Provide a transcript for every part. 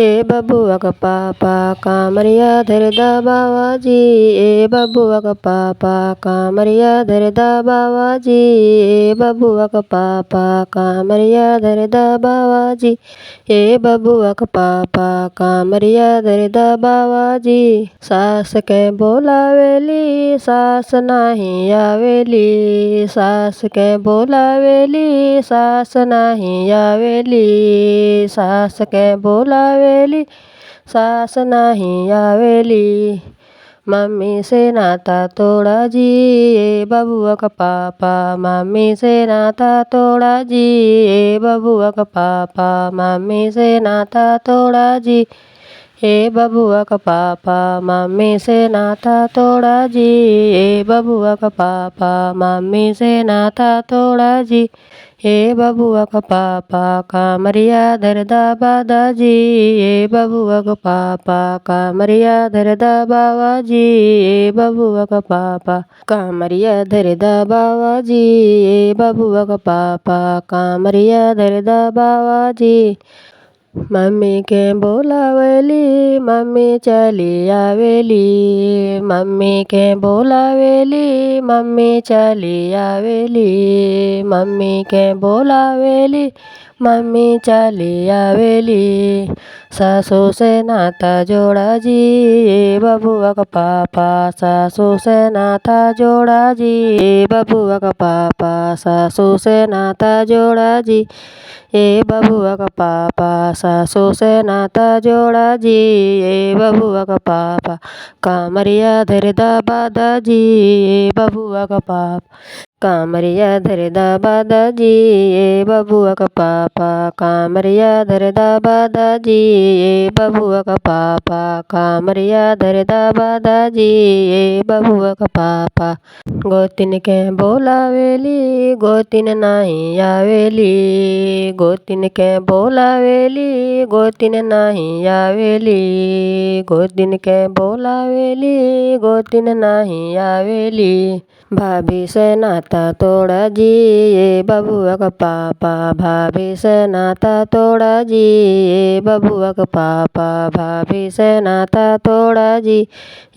ए बबुआ का पापा कामरिया धरदा बाबा जी। ए बबुआ का पापा कामरिया धरदा बाबा जी। ए बबुआ का पापा कामरिया धरदा बाबा जी। ए बबुआ का पापा कामरिया धरदा बाबा जी। सास के बोलावेली सास नाही आवेली। सास के बोलावेली सास नाही आवेली। सास के बोलावेली सास नाही आवेली। मम्मी से नाता तोड़ा जी। ए बबुआ का पापा मम्मी से नाता तोड़ा जी। ए बबुआ का पापा मम्मी से नाता तोड़ा जी। ए बबुआ का पापा मम्मी से नाता तोड़ा जी। ए बबुआ का पापा मम्मी से नाता तोड़ा जी। ए बबुआ का पापा कामरिया धरदा बाबा जी। ए बबुआ का पापा कामरिया धरदा बाबा जी। ए बबुआ का पापा कामरिया धरदा बाबा जी। ए बबुआ का पापा कामरिया धरदा बाबा जी। मम्मी के बोलावेली मम्मी चली आवेली। मम्मी के बोलावेली मम्मी चली आवेली। मम्मी के बोलावेली मम्मी चली आवेली। सासू से नाता जोड़ा जी। ए बबुआ का पापा सासू से नाता जोड़ा जी। ए बबुआ का पापा सासू से नाता जोड़ा जी। ए बबुआ का पापा सासू से नाता जोड़ा जी। ए बबुआ का पापा कामरिया धरदा बाबा जी। ए बबुआ का पापा कामरिया धरदा बाबा जी। ए बबुआ का पापा कामरिया धरदा बाबा जी। ए बबुआ का पापा कामरिया धरदा बाबा जी। ए बबुआ का पापा गोतिन के बोलावेली गोतिन नाही आवेली। गोतिन के बोलावेली गोतिन नाही आवेली। गोतिन के बोलावेली गोतिन नाही आवेली। भाभी से नाता तोड़ा जी। ए बबुआ का पापा भाभी से नाता तोड़ा जी। ए बबुआ का पापा भाभी से नाता तोड़ा जी।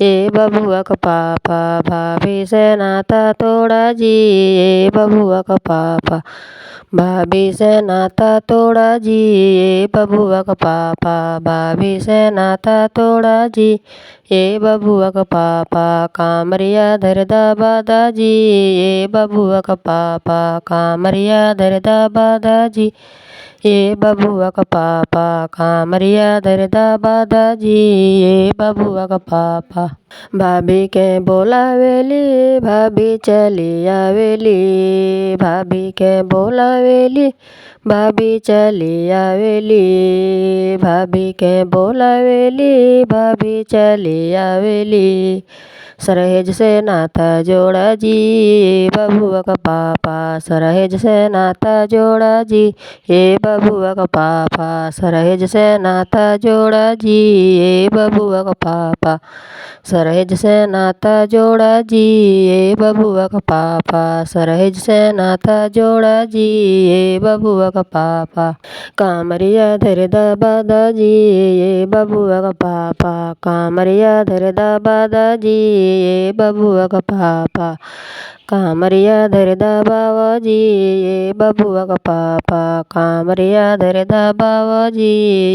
ए बबुआ का पापा भाभी से नाता तोड़ा जी। ए बबुआ का पापा भाभी से नाता तोड़ा जी। ए बबुआ का पापा भाभी से नाता तोड़ा जी। ए बबुआ का पापा कामरिया धरदा बाबा जी। ए बबुआ का पापा कामरिया धरदा बाबा जी। ए बबुआ का पापा कामरिया धरदा बाबा जी। ए बबुआ का पापा भाभी के बोलावेली भाभी चली आवेली। भाभी के बोलावेली भाभी चली आवेली। भाभी के बोलावेली भाभी चली आवेली। सरहेज से नाता जोड़ा जी। ए बबुआ का पापा सरहेज से नाता जोड़ा जी। ए बबुआ का पापा सरहेज से नाता जोड़ा जी। ए बबुआ का पापा सरहेज से नाता जोड़ा जी। ए बबुआ का पापा सरहेज से नाता जोड़ा जी। ए बबुआ का पापा कामरिया धरदा बाबा जी। ए बबुआ का पापा कामरिया धरदा बाबा जी। ए बबुआ का पापा कामरिया धरदा बाबा जी। ए बबुआ का पापा कामरिया धरदा बाबा जी।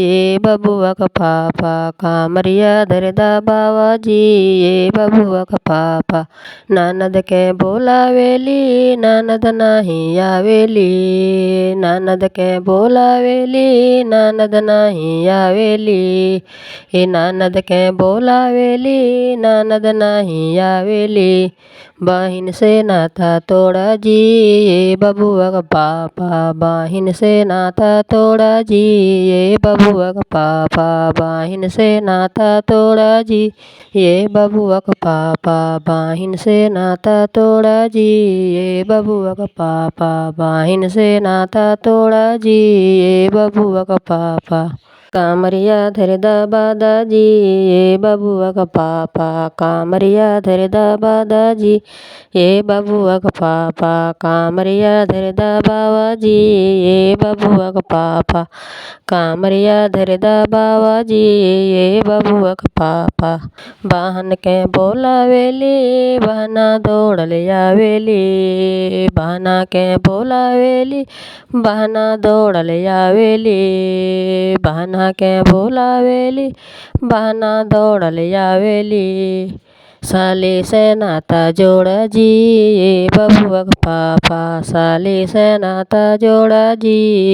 ए बबुआ का पापा कामरिया धरदा बाबा जी। ए बबुआ का पापा ननद के बोलावेली ननद नाही आवेली। ननद के बोलावेली ननद नाही आवेली। ए ननद के बोलावेली ननद नाही आवेली। बहिन से नाता तोड़ा जी। ए बबुआ का पापा बहिन से नाता तोड़ा जी। ए बबुआ का पापा बहिन से नाता तोड़ा जी। ए बबुआ का पापा बहिन से नाता तोड़ा जी। ए बबुआ का पापा बहिन से नाता तोड़ा जी। ए बबुआ का पापा। कामरिया धर दबा दाजी ये बबुआ का पापा। कामरिया धर दबा दाजी ये बबुआ का पापा। कामरिया धर दबावा जी ये बबुआ का पापा। कामरिया धर दबावा जी ये बबुआ का पापा। बहन के बोलावेली बहना दौड़ ले आवेली। बहना के बोलावेली बहना दौड़ ले आवेली। बहना के बोलावेली बहना दौड़ ले आवेली। साली से नाता जोड़ा जी ये बबुआ का पापा। साली से नाता जोड़ा जी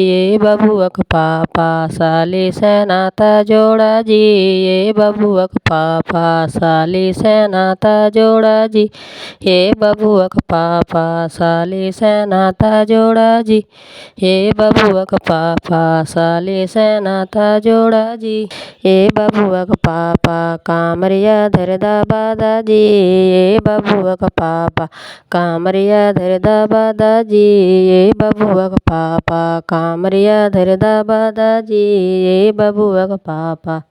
ये बबुआ का पापा। साली से नाता जोड़ा जी ये बबुआ का पापा। साली से नाता जोड़ा जी ये बबुआ का पापा। साली से नाता जोड़ा जी ये बबुआ का पापा। साली से नाता जोड़ा जी ये बबुआ का पापा। कामरिया धर दबा दाजी ये बबुआ का पापा। कामरिया धर दबा दाजी ये बबुआ का पापा। कामरिया धर दबा दाजी ये बबुआ का पापा।